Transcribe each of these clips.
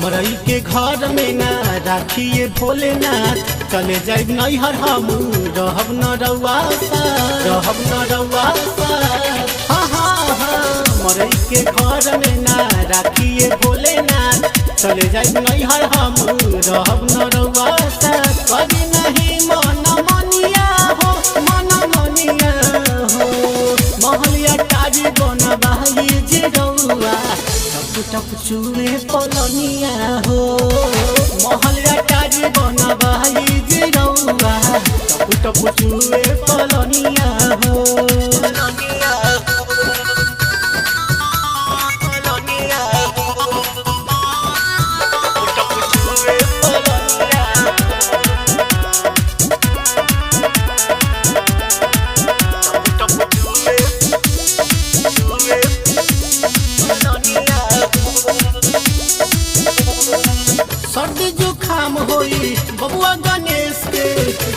मरई के घर में ना राखिए भोलेनाथ, चले जाए नैहर हम रहब न रउआ हाँ हाँ हाँ। मरई के घर में ना राखिए भोलेनाथ, चले जाए नैहर हम रहब न रउआ कभी नहीं मन मनिया हो महलिया टारी बनबाई जे रउआ टप चुए पलनिया हो। महलिया टारी बनबाई जे रउआ टप चुए पलनिया हो। सर्दी जुखाम होई बबुआ गणेश के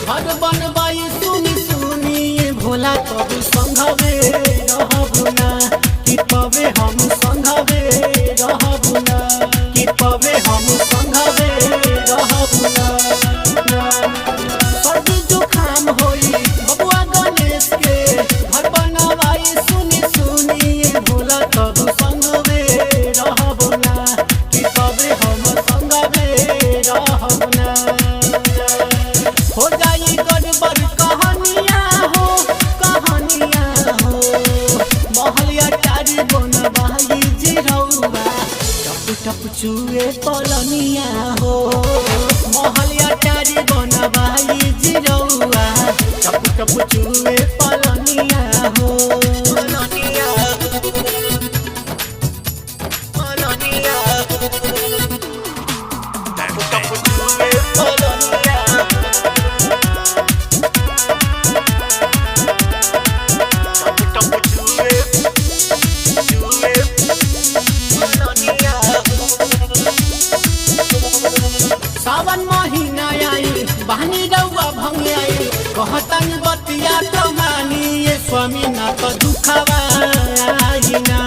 घर बनबाई सुनी भोला तब संघवे रहब ना कि पवे हम संघवे रहब ना कि पवे हम संघवे रहब ना। सर्दी जुखाम होई बबुआ गणेश के घर बनबाई सुनी भोला तब संघवे रहब ना कि पवे हम हो जाई गड़बड़ कहानिया हो महलिया टारी बनबाई जे रउआ टप चुए पलनिया हो। महलिया टारी बनबाई जे रउआ टप चुए पलनिया हो। सावन महीना आई बहनी रउआ भंगियाई कहतन बतिया तो मानी ये स्वामी ना तो दुखवा आई ना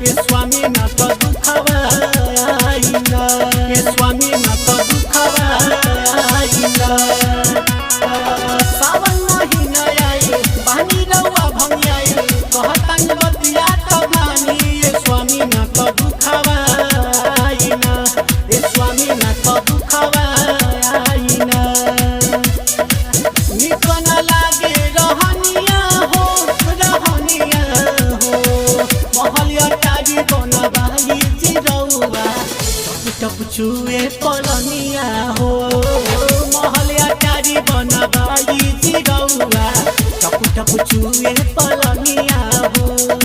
ये स्वामी ना तो दुखवा आई ना ये स्वामी ना तो दुखवा आई ना। सावन महीना आई बहनी रउआ भंगियाई कहतन बतिया तो मानी ये स्वामी ना तो दुखवा आई ना ये स्वामी ना तो दुखवा टप चुए पलनिया हो। महलिया टारी बनबाई जे रउआ टप चुए पलनिया।